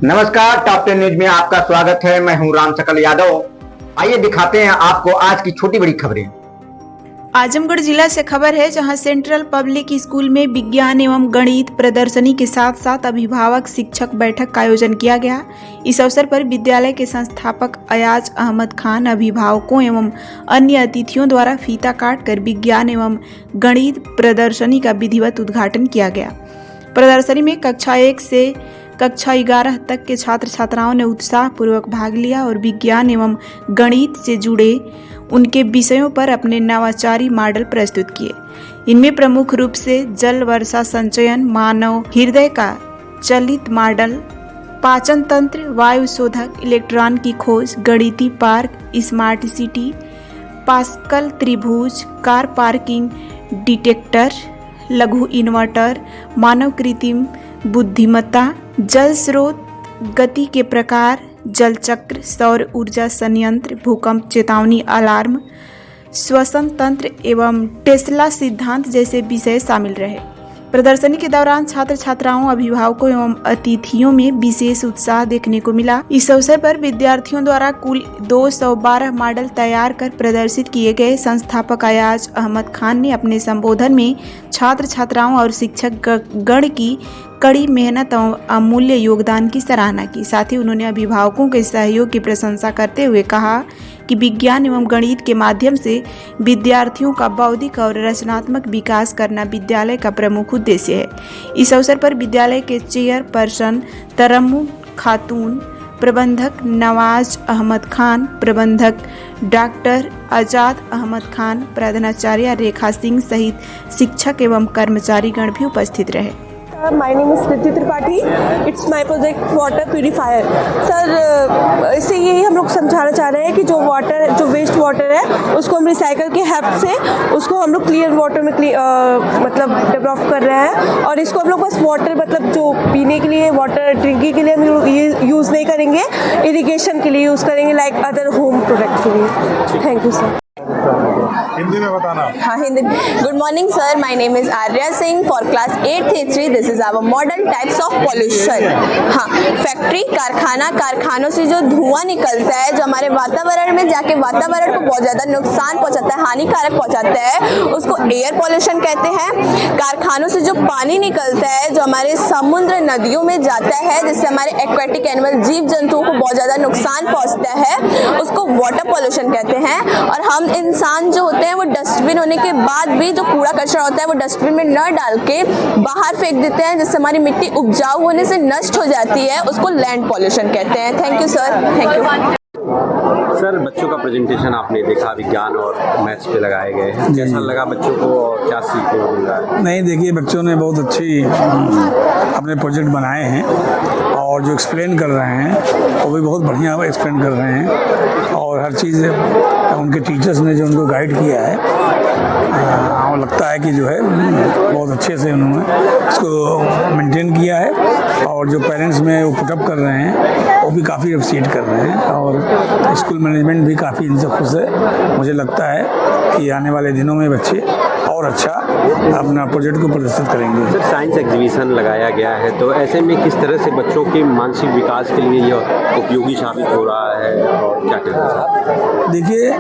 नमस्कार, top 10 news में आपका स्वागत है। मैं हूं राम सकल यादव। आइए दिखाते हैं आपको आज की छोटी बड़ी खबरें। आजमगढ़ जिला से खबर है, जहां सेंट्रल पब्लिक स्कूल में विज्ञान एवं गणित प्रदर्शनी के साथ साथ अभिभावक शिक्षक बैठक का आयोजन किया गया। इस अवसर पर विद्यालय के संस्थापक अयाज अहमद खान, अभिभावकों एवं अन्य अतिथियों द्वारा फीता काटकर विज्ञान एवं गणित प्रदर्शनी का विधिवत उद्घाटन किया गया। प्रदर्शनी में कक्षा 1 से कक्षा 11 तक के छात्र छात्राओं ने उत्साहपूर्वक भाग लिया और विज्ञान एवं गणित से जुड़े उनके विषयों पर अपने नवाचारी मॉडल प्रस्तुत किए। इनमें प्रमुख रूप से जल वर्षा संचयन, मानव हृदय का चलित मॉडल, पाचन तंत्र, वायु शोधक, इलेक्ट्रॉन की खोज, गणितीय पार्क, स्मार्ट सिटी, पास्कल त्रिभुज, कार पार्किंग डिटेक्टर, लघु इन्वर्टर, मानव कृत्रिम बुद्धिमत्ता, जल स्रोत, गति के प्रकार, जल चक्र, सौर ऊर्जा संयंत्र, भूकंप चेतावनी अलार्म, श्वसन तंत्र एवं टेस्ला सिद्धांत जैसे विषय शामिल रहे। प्रदर्शनी के दौरान छात्र छात्राओं, अभिभावकों एवं अतिथियों में विशेष उत्साह देखने को मिला। इस अवसर पर विद्यार्थियों द्वारा कुल 212 मॉडल तैयार कर प्रदर्शित किए गए। संस्थापक अयाज अहमद खान ने अपने संबोधन में छात्र छात्राओं और शिक्षक गण की कड़ी मेहनत और अमूल्य योगदान की सराहना की। साथ ही उन्होंने अभिभावकों के सहयोग की प्रशंसा करते हुए कहा कि विज्ञान एवं गणित के माध्यम से विद्यार्थियों का बौद्धिक और रचनात्मक विकास करना विद्यालय का प्रमुख उद्देश्य है। इस अवसर पर विद्यालय के चेयरपर्सन तरम्मुम खातून, प्रबंधक नवाज अहमद खान, प्रबंधक डॉक्टर आजाद अहमद खान, प्रधानाचार्य रेखा सिंह सहित शिक्षक एवं कर्मचारी गण भी उपस्थित रहे। My name is Kriti Tripathi. It's my project water purifier. Sir, इससे यही हम लोग समझाना चाह रहे हैं कि जो वेस्ट वाटर है उसको हम रिसाइकल के हेल्प से उसको हम लोग क्लियर वाटर में मतलब डेवलप कर रहे हैं। और इसको हम लोग बस वाटर मतलब जो पीने के लिए, वाटर ड्रिंकिंग के लिए हम लोग ये यूज़ नहीं करेंगे, इरिगेशन के लिए यूज़ करेंगे, लाइक अदर होम प्रोडक्ट के लिए। Thank you sir. हिंदी में बताना। हाँ, Hindi. Good morning sir, my name is Arya Singh for class 8A3। This is our modern types of pollution. हाँ, फैक्ट्री, कारखानों से जो धुआं निकलता है, जो हमारे वातावरण में जाके वातावरण को बहुत ज़्यादा नुकसान पहुंचाता है, हानिकारक पहुंचाता है, उसको एयर पॉल्यूशन कहते हैं। कारखानों से जो पानी निकलता है, जो हमारे समुद्र नदियों में जाता है, जिससे हमारे एक्वेटिक एनिमल, जीव जंतुओं को बहुत ज़्यादा नुकसान पहुँचता है, उसको वाटर पॉल्यूशन कहते हैं। और हम इंसान जो होते हैं वो डस्टबिन होने के बाद भी जो कूड़ा कचरा होता है वो डस्टबिन में न डाल के बाहर फेंक देते हैं, जिससे हमारी मिट्टी उपजाऊ होने से नष्ट हो जाती है, उसको लैंड पॉल्यूशन कहते हैं। Thank you sir. Thank you sir, बच्चों का प्रेजेंटेशन आपने देखा, विज्ञान और मैथ्स पे लगाए गए हैं, कैसा लगा बच्चों को और क्या सीखने को मिल रहा है? नहीं, देखिए बच्चों ने बहुत अच्छी अपने प्रोजेक्ट बनाए हैं और जो एक्सप्लेन कर रहे हैं वो भी बहुत बढ़िया एक्सप्लेन कर रहे हैं। और हर चीज़ उनके टीचर्स ने जो उनको गाइड किया है, और लगता है कि जो है बहुत अच्छे से उन्होंने इसको मेंटेन किया है। और जो पेरेंट्स में वो पुटअप कर रहे हैं वो भी काफ़ी अप्रिशिएट कर रहे हैं और स्कूल मैनेजमेंट भी काफ़ी इनसे खुश है। मुझे लगता है कि आने वाले दिनों में बच्चे और अच्छा अपना प्रोजेक्ट को प्रदर्शित करेंगे। सर, साइंस एग्जीबिशन लगाया गया है, तो ऐसे में किस तरह से बच्चों के मानसिक विकास के लिए यह उपयोगी साबित हो रहा है और क्या कहते हैं? देखिए,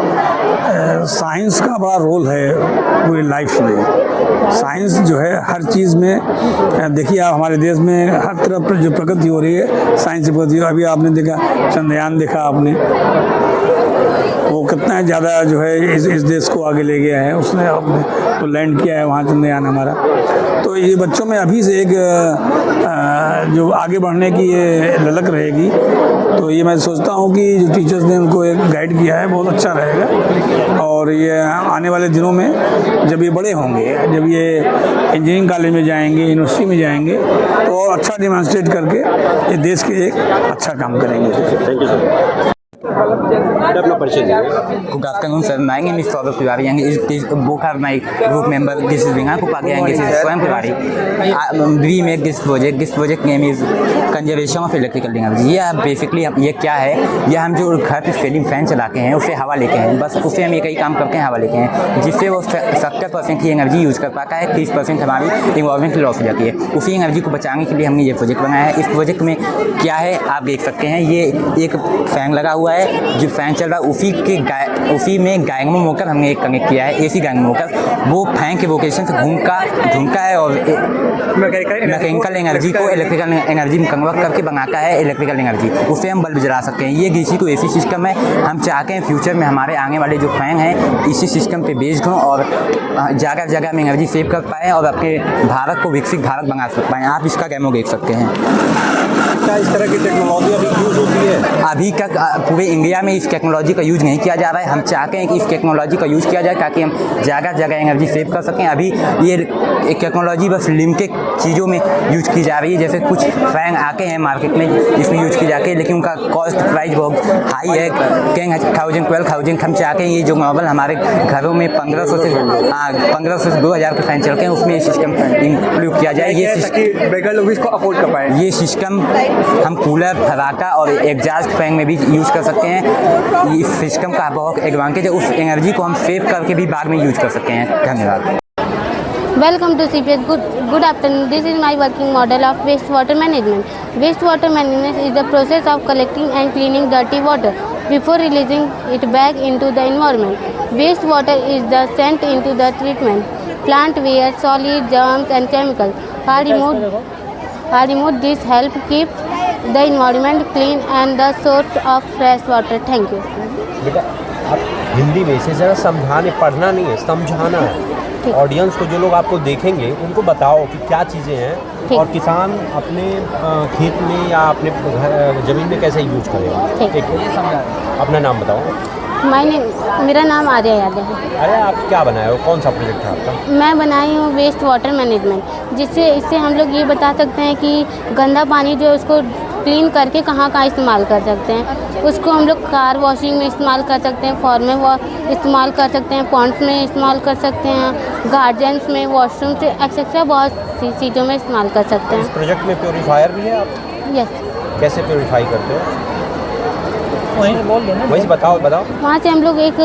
साइंस का बड़ा रोल है पूरी लाइफ में। साइंस जो है हर चीज़ में, देखिए आप हमारे देश में हर तरफ जो प्रगति हो रही है साइंस से प्रगति। अभी आपने देखा चंद्रयान, देखा आपने वो कितना ज़्यादा जो है इस देश को आगे ले गया है, उसने अपने तो लैंड किया है वहाँ चंद्रयान हमारा। तो ये बच्चों में अभी से एक जो आगे बढ़ने की ये ललक रहेगी। तो ये मैं सोचता हूँ कि जो टीचर्स ने उनको एक गाइड किया है बहुत अच्छा रहेगा। और ये आने वाले दिनों में जब ये बड़े होंगे, जब ये इंजीनियरिंग कॉलेज में जाएंगे, यूनिवर्सिटी में जाएंगे, तो और अच्छा डेमोंस्ट्रेट करके ये देश के एक अच्छा काम करेंगे। Thank you sir. अपना परिचय दीजिए। Good afternoon, sir. My name is Saurabh Tiwari, and both are my group member. This is Vinay Kupage, and this is Swayam Tiwari. We make this project. This project name is Conservation of Electrical Energy. ये क्या है? ये हम जो घर पे ceiling fan चलाते हैं, उससे हवा लेते हैं, बस उससे हम एक ही काम करते हैं, हवा लेते हैं, जिससे वो 70% की एनर्जी यूज़ कर पाता है, 30% हमारी इन्वायरमेंट लॉस हो जाती है। उसी एनर्जी को बचाने के लिए हमने ये प्रोजेक्ट बनाया है। इस प्रोजेक्ट में क्या है आप देख सकते हैं, ये एक फैन लगा हुआ है, जो फैन चल रहा है उसी में डायनेमो मोटर हमने एक कनेक्ट किया है, एसी डायनेमो मोटर। वो फैन के लोकेशन से घूमता है और मैकेनिकल एनर्जी को इलेक्ट्रिकल एनर्जी में कन्वर्ट करके बनाता है इलेक्ट्रिकल एनर्जी, उससे हम बल्ब जला सकते हैं। ये डीसी टू एसी सिस्टम है। हम चाहते हैं फ्यूचर में हमारे आने वाले जो फैन हैं इसी सिस्टम पे बेस्ड हों और जगह जगह में एनर्जी सेव कर पाएँ और अपने भारत को विकसित भारत बना पाएँ। आप इसका डेमो देख सकते हैं। क्या इस तरह की टेक्नोलॉजी अभी यूज़ होती है? अभी तक पूरे इंडिया में इस टेक्नोलॉजी का यूज़ नहीं किया जा रहा है। हम चाहते हैं कि इस टेक्नोलॉजी का यूज़ किया जाए ताकि हम जगह जगह एनर्जी सेव कर सकें। अभी ये एक टेक्नोलॉजी बस लिमिटेड चीज़ों में यूज़ की जा रही है, जैसे कुछ फैन आते हैं मार्केट में जिसमें यूज़ की जाती है, लेकिन उनका कॉस्ट प्राइस बहुत हाई है, 10,000 12,000। हम चाहते हैं ये जो नॉर्मल हमारे घरों में 1500 से 2,000 के फैन चलते हैं उसमें ये सिस्टम इंक्लूड किया जाए। ये बेगर लोग इसको अफोर्ड कर पाए। ये सिस्टम हम कूलर, फराटा और एग्जॉस्ट फैन में भी यूज़ कर सकते हैं। इस सिस्टम का बहुत एडवांटेज है, उस एनर्जी को हम सेव करके भी बाद में यूज़ कर सकते हैं। धन्यवाद। Welcome to CPS. Good afternoon. This is my working model of wastewater management. Wastewater management is the process of collecting and cleaning dirty water before releasing it back into the environment. Wastewater is the sent into the treatment plant where solid, germs and chemicals are removed. This help keep the environment clean and the source of fresh water. Thank you. बेटा आप हिंदी में इसे ज़रा समझाने, पढ़ना नहीं है, समझाना है। ऑडियंस को, जो लोग आपको देखेंगे उनको बताओ कि क्या चीज़ें हैं और किसान अपने खेत में या अपने ज़मीन में कैसे यूज करेगा। ठीक है, अपना नाम बताओ। मेरा नाम आर्या यादव है। अरे आप क्या बनाए हो, कौन सा प्रोजेक्ट है आपका? मैं बनाई हूँ वेस्ट वाटर मैनेजमेंट, इससे हम लोग ये बता सकते हैं कि गंदा पानी जो है उसको क्लीन करके कहाँ इस्तेमाल कर सकते हैं। उसको हम लोग कार वॉशिंग में इस्तेमाल कर सकते हैं, फॉर्म में इस्तेमाल कर सकते हैं, पॉन्ड्स में इस्तेमाल कर सकते हैं, गार्डन्स में, वॉशरूम से एक्सेट्रा बहुत सी चीज़ों में इस्तेमाल कर सकते हैं। इस प्रोजेक्ट में प्योरीफायर भी है आप? यस। कैसे प्योरीफाई करते हो? वही बताओ। वहाँ से हम लोग एक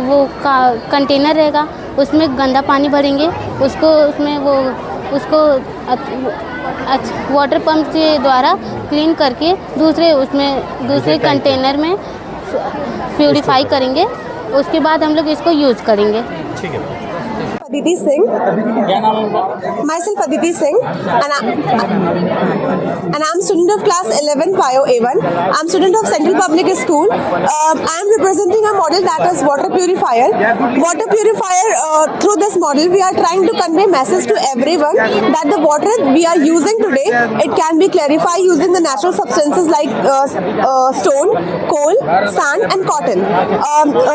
वो कंटेनर रहेगा, उसमें गंदा पानी भरेंगे, उसको वाटर पंप के द्वारा क्लीन करके दूसरे कंटेनर में प्यूरिफाई करेंगे। उसके बाद हम लोग इसको यूज़ करेंगे। ठीक है। Aditi Singh. Myself Aditi Singh, and I'm student of class 11 Bio A1. I'm student of Central Public School. I'm representing a model that is water purifier. Water purifier. Through this model, we are trying to convey message to everyone that the water we are using today, it can be clarified using the natural substances like stone, coal, sand, and cotton.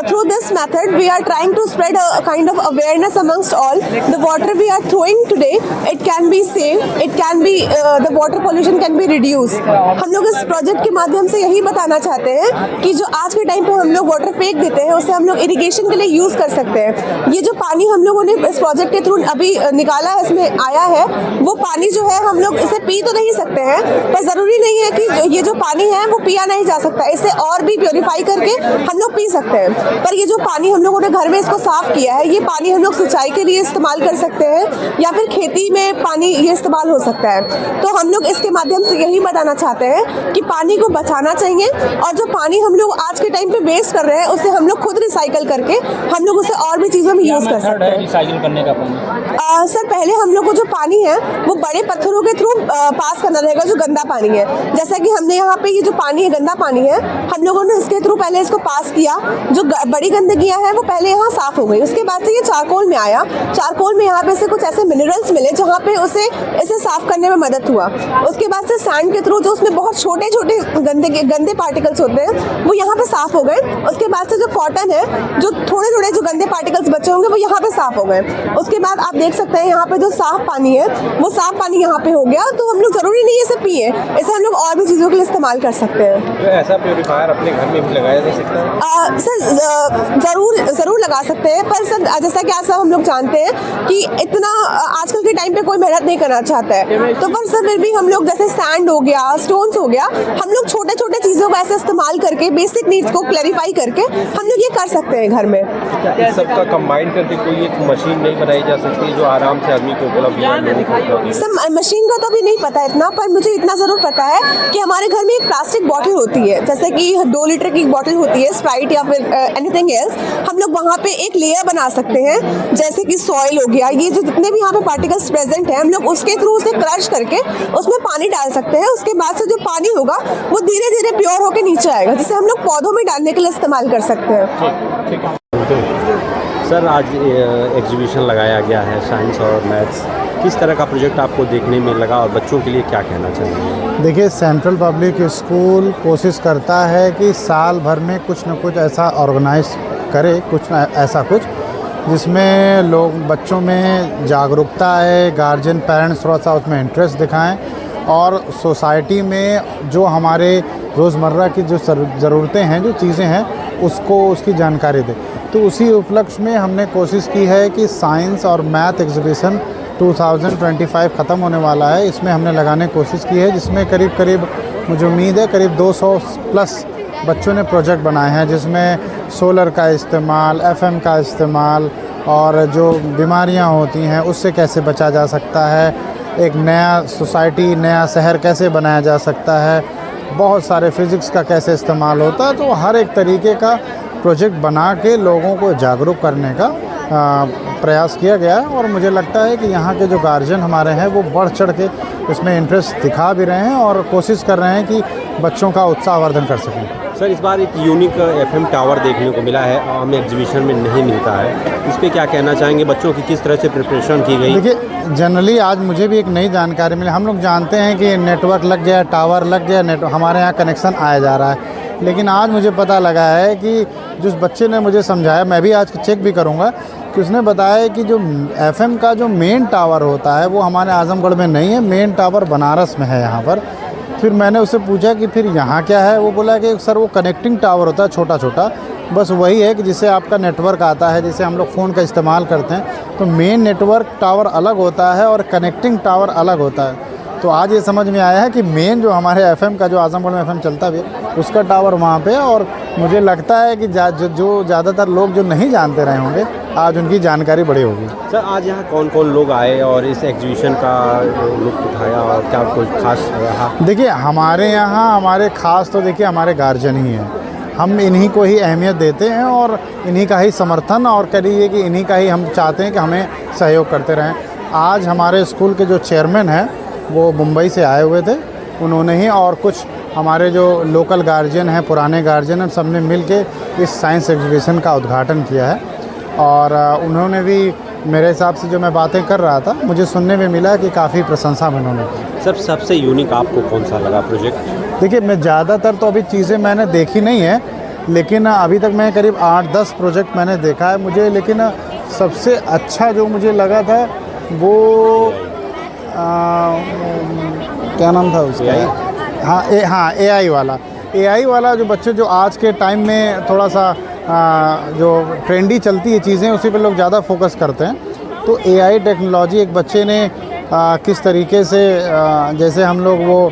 Through this method, we are trying to spread a kind of awareness amongst all. The water we are throwing today, it can be saved, it can be the water pollution can be reduced. हम लोग इस project के माध्यम से यही बताना चाहते हैं कि जो आज के टाइम पे हम लोग वाटर फेंक देते हैं उसे हम लोग इरिगेशन के लिए यूज कर सकते हैं। ये जो पानी हम लोगों ने इस प्रोजेक्ट के थ्रू अभी निकाला है, इसमें आया है, वो पानी जो है हम लोग इसे पी तो नहीं सकते हैं, पर जरूरी नहीं है कि ये जो पानी है वो पिया नहीं जा सकता, इसे और भी प्योरीफाई करके हम लोग पी सकते हैं। पर ये जो पानी हम लोगों ने घर में इसको साफ किया है, ये पानी हम लोग सिंचाई के लिए इस्तेमाल कर सकते हैं या फिर खेती में पानी ये इस्तेमाल हो सकता है। तो हम लोग इसके माध्यम से यही बताना चाहते हैं कि पानी को बचाना चाहिए और जो पानी हम लोग आज के टाइम पे वेस्ट कर रहे हैं उसे हम लोग खुद रिसाइकल करके हम लोग उसे और भी चीज़ों में यूज़ कर सकते हैं। रिसाइकिल करने का पानी सर, पहले हम लोग को जो पानी है वो बड़े पत्थरों के थ्रू पास करना रहेगा, जो गंदा पानी है। जैसा कि हमने यहाँ पे ये जो पानी है, गंदा पानी है, हम लोगों ने इसके थ्रू पहले इसको पास किया, जो बड़ी गंदगी है वो पहले यहाँ साफ हो गई। उसके बाद से ये चारकोल में आया किया, चारकोल में यहाँ पे से कुछ ऐसे मिनरल्स मिले जहाँ पे उसे इसे साफ करने में मदद हुआ। उसके बाद से सैंड के थ्रू जो उसमें बहुत छोटे छोटे गंदे पार्टिकल्स होते हैं वो यहाँ पे साफ हो गए। उसके बाद से जो कॉटन है, जो थोड़े थोड़े जो गंदे पार्टिकल्स बचे होंगे वो यहाँ पे साफ हो गए। उसके बाद आप देख सकते हैं यहाँ पे जो साफ पानी है वो साफ पानी यहाँ पे हो गया। तो हम लोग जरूरी नहीं है इसे पिए, इसे हम लोग और भी चीज़ों के लिए इस्तेमाल कर सकते हैं। तो ऐसा प्योरीफायर अपने घर में भी लगाया जा सकता है? सर ज़रूर लगा सकते हैं, पर सर जैसा कि आज सब हम लोग जानते हैं कि इतना आजकल के टाइम पे कोई मेहनत नहीं करना चाहता है। तो पर सर फिर भी हम लोग जैसे सैंड हो गया, स्टोन्स हो गया, हम लोग छोटे छोटे चीज़ों को ऐसे इस्तेमाल करके बेसिक नीड्स को क्लैरिफाई करके हम लोग ये कर सकते हैं घर में। इस सबका कंबाइन करके कोई एक मशीन नहीं बनाई जा सकती जो आराम से आदमी को उपलब्ध? सर मशीन का तो अभी नहीं पता इतना, पर मुझे इतना ज़रूर पता है कि हमारे घर में एक प्लास्टिक बॉटल होती है, जैसे कि 2 लीटर की बॉटल होती है स्प्राइट या फिर एनीथिंग एल्स। हम लोग वहाँ पे एक लेयर बना सकते हैं, जैसे कि सॉइल हो गया, ये जो जितने भी यहाँ पे पार्टिकल्स प्रेजेंट हैं हम लोग उसके थ्रू उसे क्रश करके उसमें पानी डाल सकते हैं। उसके बाद से जो पानी होगा वो धीरे धीरे प्योर होकर नीचे आएगा, जिसे हम लोग पौधों में डालने के लिए इस्तेमाल कर सकते हैं। सर आज एग्जीबिशन लगाया गया है साइंस और मैथ्स, किस तरह का प्रोजेक्ट आपको देखने में लगा और बच्चों के लिए क्या कहना चाहिए? देखिए, सेंट्रल पब्लिक स्कूल कोशिश करता है कि साल भर में कुछ न कुछ ऐसा ऑर्गेनाइज करे, कुछ न ऐसा कुछ जिसमें लोग बच्चों में जागरूकता है, गार्जियन पेरेंट्स थोड़ा सा उसमें इंटरेस्ट दिखाएं और सोसाइटी में जो हमारे रोज़मर्रा की जो ज़रूरतें हैं, जो चीज़ें हैं, उसको उसकी जानकारी दें। तो उसी उपलक्ष्य में हमने कोशिश की है कि साइंस और मैथ एग्जीबिशन 2025 ख़त्म होने वाला है, इसमें हमने लगाने की कोशिश की है, जिसमें करीब मुझे उम्मीद है करीब 200 प्लस बच्चों ने प्रोजेक्ट बनाए हैं, जिसमें सोलर का इस्तेमाल, एफएम का इस्तेमाल और जो बीमारियां होती हैं उससे कैसे बचा जा सकता है, एक नया सोसाइटी, नया शहर कैसे बनाया जा सकता है, बहुत सारे फिज़िक्स का कैसे इस्तेमाल होता है। तो हर एक तरीके का प्रोजेक्ट बना के लोगों को जागरूक करने का प्रयास किया गया है और मुझे लगता है कि यहाँ के जो गार्जियन हमारे हैं वो बढ़ चढ़ के इसमें इंटरेस्ट दिखा भी रहे हैं और कोशिश कर रहे हैं कि बच्चों का उत्साहवर्धन कर सकें। सर, इस बार एक यूनिक एफएम टावर देखने को मिला है, आम एग्जीबिशन में नहीं मिलता है, इस पर क्या कहना चाहेंगे? बच्चों की किस तरह से प्रिपरेशन की गई? देखिए, जनरली आज मुझे भी एक नई जानकारी मिली। हम लोग जानते हैं कि नेटवर्क लग गया, टावर लग गया, हमारे यहाँ कनेक्शन आया जा रहा है, लेकिन आज मुझे पता लगा है कि जिस बच्चे ने मुझे समझाया, मैं भी आज चेक भी करूँगा, कि उसने बताया कि जो एफएम का जो मेन टावर होता है वो हमारे आजमगढ़ में नहीं है, मेन टावर बनारस में है यहाँ पर। फिर मैंने उससे पूछा कि फिर यहाँ क्या है, वो बोला कि सर वो कनेक्टिंग टावर होता है छोटा छोटा, बस वही है कि जिससे आपका नेटवर्क आता है, जैसे हम लोग फ़ोन का इस्तेमाल करते हैं, तो मेन नेटवर्क टावर अलग होता है और कनेक्टिंग टावर अलग होता है। तो आज ये समझ में आया है कि मेन जो हमारे एफएम का, जो आजमगढ़ में एफएम चलता भी है, उसका टावर वहाँ पे है और मुझे लगता है कि जो ज़्यादातर लोग जो नहीं जानते रहे होंगे, आज उनकी जानकारी बड़ी होगी। सर, आज यहाँ कौन कौन लोग आए और इस एग्जीबिशन का लुत्फ़ उठाया और क्या कुछ खास रहा? देखिए, हमारे यहाँ हमारे ख़ास तो देखिए हमारे गार्जियन ही हैं, हम इन्हीं को ही अहमियत देते हैं और इन्हीं का ही समर्थन और करिए कि इन्हीं का ही हम चाहते हैं कि हमें सहयोग करते रहें। आज हमारे स्कूल के जो चेयरमैन हैं वो मुंबई से आए हुए थे, उन्होंने ही और कुछ हमारे जो लोकल गार्जियन हैं, पुराने गार्जियन हैं, सब ने मिल के इस साइंस एग्जीबिशन का उद्घाटन किया है और उन्होंने भी मेरे हिसाब से जो मैं बातें कर रहा था, मुझे सुनने में मिला कि काफ़ी प्रशंसा में उन्होंने की। सर, सबसे यूनिक आपको कौन सा लगा प्रोजेक्ट? देखिए, मैं ज़्यादातर तो अभी चीज़ें मैंने देखी नहीं है, लेकिन अभी तक मैं करीब 8-10 प्रोजेक्ट मैंने देखा है मुझे, लेकिन सबसे अच्छा जो मुझे लगा था वो क्या नाम था उसका? AI वाला जो बच्चे जो आज के टाइम में थोड़ा सा जो ट्रेंडी चलती है चीज़ें, उसी पे लोग ज़्यादा फोकस करते हैं। तो AI टेक्नोलॉजी एक बच्चे ने किस तरीके से जैसे हम लोग वो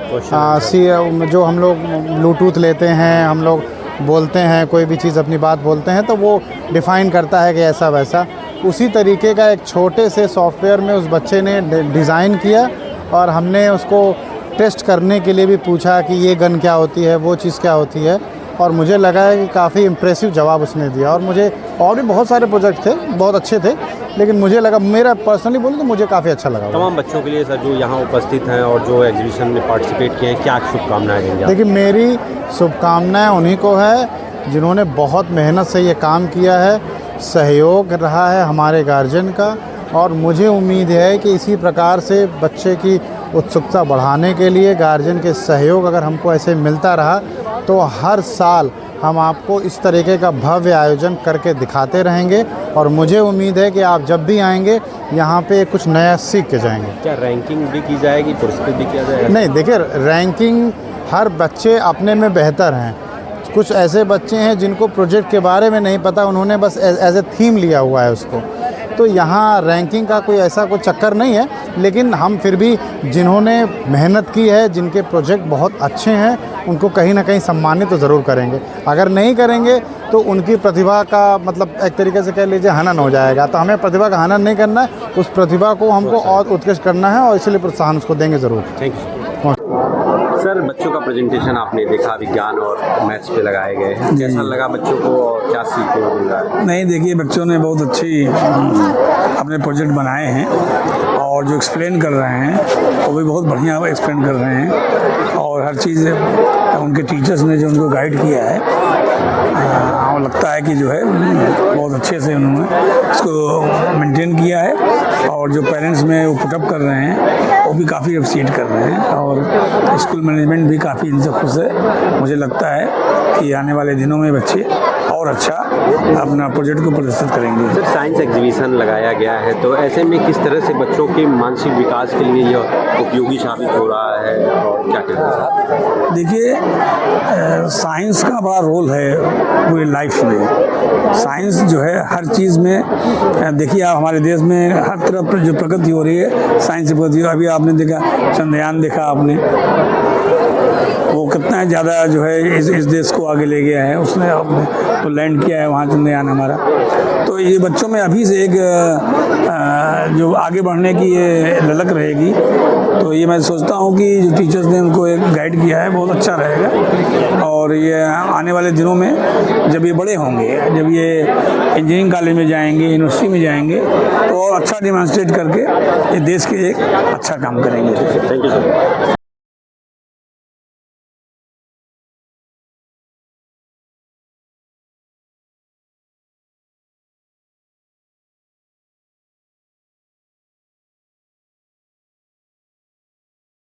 जो हम लोग ब्लूटूथ लेते हैं, हम लोग बोलते हैं कोई भी चीज़ अपनी बात बोलते हैं तो वो डिफ़ाइन करता है कि ऐसा वैसा, उसी तरीके का एक छोटे से सॉफ्टवेयर में उस बच्चे ने डिज़ाइन किया और हमने उसको टेस्ट करने के लिए भी पूछा कि ये गन क्या होती है, वो चीज़ क्या होती है, और मुझे लगा है कि काफ़ी इम्प्रेसिव जवाब उसने दिया। और मुझे और भी बहुत सारे प्रोजेक्ट थे, बहुत अच्छे थे, लेकिन मुझे लगा, मेरा पर्सनली बोलूँ तो मुझे काफ़ी अच्छा लगा। तमाम बच्चों के लिए सर जो यहाँ उपस्थित हैं और जो एग्जीबिशन में पार्टिसिपेट किए हैं, क्या शुभकामनाएं देंगे? देखिए, मेरी शुभकामनाएं उन्हीं को है जिन्होंने बहुत मेहनत से ये काम किया है, सहयोग रहा है हमारे गार्जियन का, और मुझे उम्मीद है कि इसी प्रकार से बच्चे की उत्सुकता बढ़ाने के लिए गार्जियन के सहयोग अगर हमको ऐसे मिलता रहा तो हर साल हम आपको इस तरीके का भव्य आयोजन करके दिखाते रहेंगे। और मुझे उम्मीद है कि आप जब भी आएंगे यहाँ पे कुछ नया सीख के जाएंगे। क्या रैंकिंग भी की जाएगी, पुरस्कृत भी किया जाएगा? नहीं, देखिए, रैंकिंग हर बच्चे अपने में बेहतर हैं। कुछ ऐसे बच्चे हैं जिनको प्रोजेक्ट के बारे में नहीं पता, उन्होंने बस एज ए थीम लिया हुआ है उसको। तो यहाँ रैंकिंग का कोई ऐसा कोई चक्कर नहीं है, लेकिन हम फिर भी जिन्होंने मेहनत की है, जिनके प्रोजेक्ट बहुत अच्छे हैं, उनको कहीं ना कहीं सम्मानित तो ज़रूर करेंगे। अगर नहीं करेंगे तो उनकी प्रतिभा का मतलब एक तरीके से कह लीजिए हनन हो जाएगा। तो हमें प्रतिभा का हनन नहीं करना है, उस प्रतिभा को हमको और उत्कृष्ट करना है, और इसलिए प्रोत्साहन उसको देंगे ज़रूर। Thank you sir. बच्चों का प्रेजेंटेशन आपने देखा, विज्ञान और मैथ्स पे लगाए गए हैं, कैसा लगा बच्चों को और क्या सीखने को मिल रहा है? नहीं, देखिए, बच्चों ने बहुत अच्छी अपने प्रोजेक्ट बनाए हैं, और जो एक्सप्लेन कर रहे हैं वो भी बहुत बढ़िया एक्सप्लेन कर रहे हैं, और हर चीज़ उनके टीचर्स ने जो उनको गाइड किया है, लगता है कि जो है बहुत अच्छे से उन्होंने इसको मेंटेन किया है। और जो पेरेंट्स में वो पुटअप कर रहे हैं वो भी काफ़ी अप्रिशिएट कर रहे हैं, और स्कूल मैनेजमेंट भी काफ़ी इनसे खुश है। मुझे लगता है कि आने वाले दिनों में बच्चे और अच्छा अपना प्रोजेक्ट को प्रदर्शित करेंगे। सर, साइंस एग्जीबिशन लगाया गया है, तो ऐसे में किस तरह से बच्चों के मानसिक विकास के लिए यह उपयोगी साबित हो रहा है, और क्या कहना है? देखिए, साइंस का बड़ा रोल है पूरी लाइफ में। साइंस जो है हर चीज़ में, देखिए आप हमारे देश में हर तरफ जो प्रगति हो रही है साइंस से प्रगति। अभी आपने देखा चंद्रयान, देखा आपने, वो कितना ज़्यादा जो है इस देश को आगे ले गया है। उसने तो लैंड किया है वहाँ चंद्रयान हमारा। तो ये बच्चों में अभी से एक जो आगे बढ़ने की ये ललक रहेगी। तो ये मैं सोचता हूँ कि जो टीचर्स ने उनको एक गाइड किया है बहुत अच्छा रहेगा, और ये आने वाले दिनों में जब ये बड़े होंगे, जब ये इंजीनियरिंग कॉलेज में जाएंगे, यूनिवर्सिटी में जाएंगे, तो और अच्छा डेमोंस्ट्रेट करके ये देश के एक अच्छा काम करेंगे। Thank you sir.